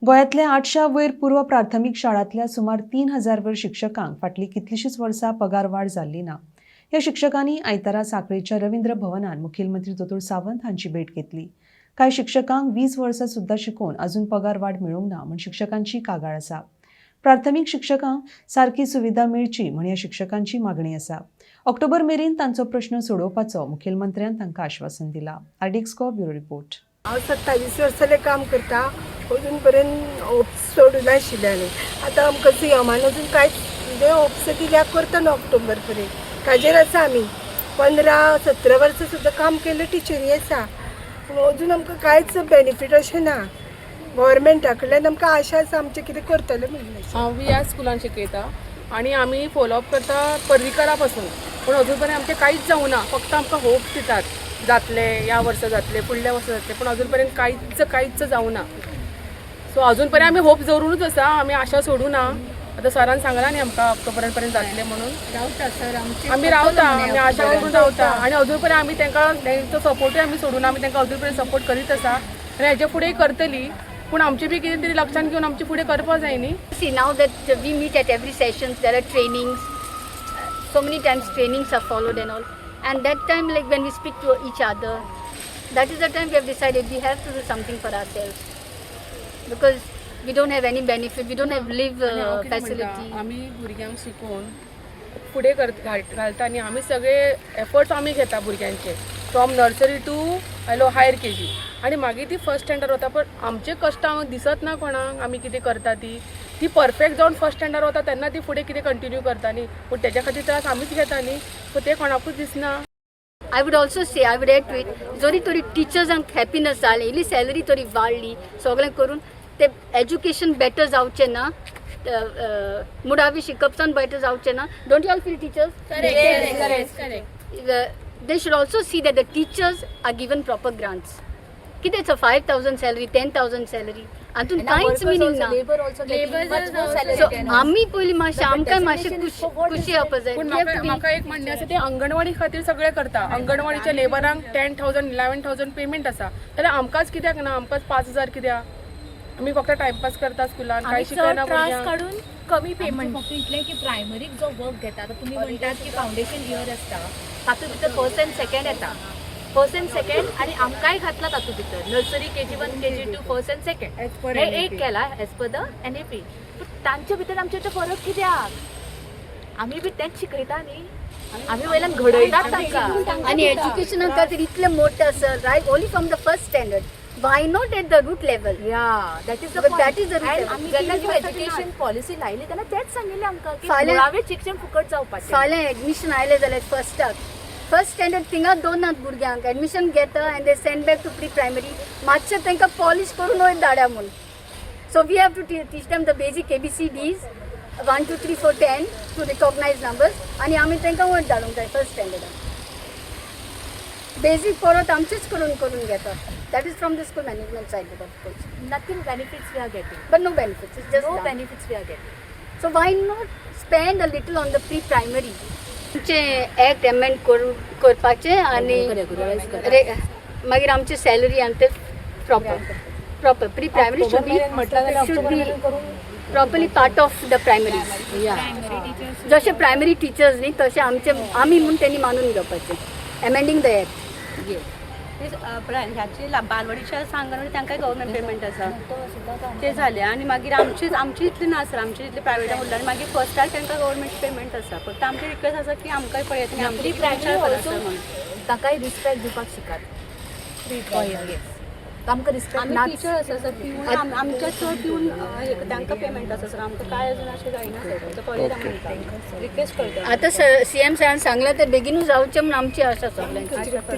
गोंयांतल्या 800 वयर पूर्व प्राथमीक शाळांतल्या सुमार 3000 वयर शिक्षकांक फाटलीं कितलींशींच वर्सां पगार वाड जाल्ली ना. ह्या शिक्षकांनी आयतारा सांखळेच्या रवींद्र भवनात मुखेलमंत्री दोतोर सावंत हांची भेट घेतली. कांय शिक्षकांक 20 वर्सां सुद्दां शिकून अजून पगार वाड मेळूंक ना म्हूण शिक्षकांची कागाळ आसा. प्राथमीक शिक्षकांक सारकी सुविधा मेळची म्हूण ह्या शिक्षकांची मागणी आसा. ऑक्टोबर मेरेन तांचो प्रश्न सोडोवपाचो मुखेलमंत्र्यान तांकां आश्वासन दिलां. आरडीएक्सको ब्युरो रिपोर्ट. हांव 27 वर्सांले काम करता. अजून पर्यंत होप्स सोडूं नाशिल्ले. आतां आमकां सीएमान अजून कांयच म्हणजे होप्स दिल्याक करता न्हू ऑक्टोबर पर्यंत. ताजेर आसा आमी 15-17 वर्सां सुद्दां काम केलें टिचरी आसा. पूण अजून आमकां कांयच बेनिफीट अशें ना. गव्हर्मेंटा कडल्यान आमकां आशा आसा आमचें कितें करतले म्हणून. हांव ह्या स्कुलान शिकयता आनी आमी फॉलोअप करता पर्रीकारा पासून. पूण अजून पर्यंत आमचें कांयच जावं ना. फक्त आमकां होप दितात जातले, ह्या वर्सा जातले, फुडल्या वर्सा जातले, पूण अजून पर्यंत कांयच जावं ना. सो अजून पर्यंत आमी होप दवरूनच आसा. आमी आशा सोडूं ना. आतां सरान सांगलां न्ही आमकां ऑक्टोबर पर्यंत जातले म्हणून. आमी रावता, आमी आशा करून रावता आनी अजून पर्यंत आमी तेंचो सपोर्टूय आमी सोडूं ना. आमी तेंकां अजून पर्यंत सपोर्ट करीत आसा आनी हेजे फुडेंय करतली. पूण आमचें बी कितें तरी लक्षांत घेवन आमचे फुडें करपा जाय न्ही. See, now that we meet at every session, there are trainings. So many times trainings are followed and all. And that time, like when we speak to each other, that is the time we have decided we have to do something for ourselves. Because we don't have any benefit, we don't have live facility. आमी भुरग्यांक शिकोवन फुडें घालता आनी आमी सगळे efforts आमी घेता भुरग्यांचे from nursery to higher KG आनी मागीर ती फर्स्ट स्टँडर्ड वता. पण आमचे कश्ट हांव दिसत ना कोणाक. आमी कितें करता ती परफेक्ट जावन फर्स्ट स्टँडर्ड वता तेन्ना ती फुडें कितें कंटिन्यू करता न्ही. पूण तेज्या खातीर त्रास आमीच घेता न्ही. सो ते कोणाकूच दिसना. I would also say, I would add to it, जरी थोडी टिचर्सांक हॅपीनेस जाली, इल्ली सॅलरी थोडी वाडली, सगळें करून ते एज्युकेशन बेटर जावचें ना, मुडावी शिकपसान बेटर जावचें ना. Don't you all feel teachers? They should also see that the teachers are given proper grants. कितें 5,000 सॅलरी, 10,000 सॅलरी, हातून कांयच मिनींग ना. सो आमी पयलीं मातशें आमकां मातशें खुशी येवपा जाय. पूण म्हाका एक म्हणणें आसा ते अंगणवाडी खातीर सगळें करता. अंगणवाडीच्या लेबरांक 10,000, 11,000 पेमेंट आसा. जाल्यार आमकांच कित्याक ना? आमकांच 5,000 कित्याक? आमी फक्त टायमपास करता स्कुलान, कांय शिकयना भुरग्यांक. काढून कमी पेमेंट. फक्त इतलें की प्रायमरीक जो वर्क घेता आतां तुमी म्हणटात की फावंडेशन इयर आसता, तातूंत भितर फर्स्ट एंड सेकंड येता. फर्स्ट एंड सेकंड आनी आमकांय घातला तातूंत भितर nursery KG1, KG2, first end second हे एक केला एज पर द NAP. तांचे भितर आमचे फरक कित्याक? आमी बी तेंच शिकयता न्ही. आमी वयल्यान घडयतात तांकां. आणि एज्युकेशना खातीर इतलें मोठें आसा, right, only from the first standard. Why not at the root level? that is the But point. that is the root level. आमी जेन्ना एज्युकेशन पॉलिसी लायली तेन्ना तेच सांगिल्लें आमकां की फाल्यां- मुळावें शिक्षण फुकट जावपाचें. फाल्यां एडमिशन आयलें जाल्यार फर्स्ट स्टँडर्ड थिंगा दोनात भुरग्यांक एडमिशन घेता and they send back to pre primary. मातशें तांकां पॉलिश करून वयर धाडा म्हूण. So we have to teach them the basic ABCDs 1, 2, 3, 4, 10 to recognise numbers आनी आमी तांकां वयर धाडूंक जाय फर्स्ट स्टँडर्डान. बेजीक परत आमचेच करून घेता. That is from the school management side, of course. Nothing benefits we are getting. But no benefits. It's just No done. benefits we are getting. So why not spend a little on the pre-primary? आमचे act amend करपाचें आनी मागीर आमची salary आनी ते proper pre primary should be properly part of the primary. जशे primary teachers न्ही तशें आमी म्हूण तेणी मानून घेवपाचें. एमेंडींग द ॲक्ट. ह्याची बालवाडीच्या सांगणवाडी तांकांय गव्हर्मेंट पेमेंट आसा ते झाले आनी मागीर आमची इतली ना सर. आमची इतली प्रायवेटान उरला आनी मागीर फर्स्टार तांकां गव्हर्मेंट पेमेंट आसा. फक्त आमची रिक्वेस्ट आसा की आमकांय पळयात आनी आमची ताकाय रिस्पेक्ट दिवपाक शिकात. आमकां रिस्पेक्ट ना. टिचर आसा सर पिवन आमच्या चड पिवन तांकां पेमेंट आसा सर. आमकां काय अजून अशें जायना सर. पळयत आमकां रिक्वेस्ट करता. आतां CM सरान सांगलां तर बेगीनूच जावचें म्हूण आमची आशा सगळ्यांची.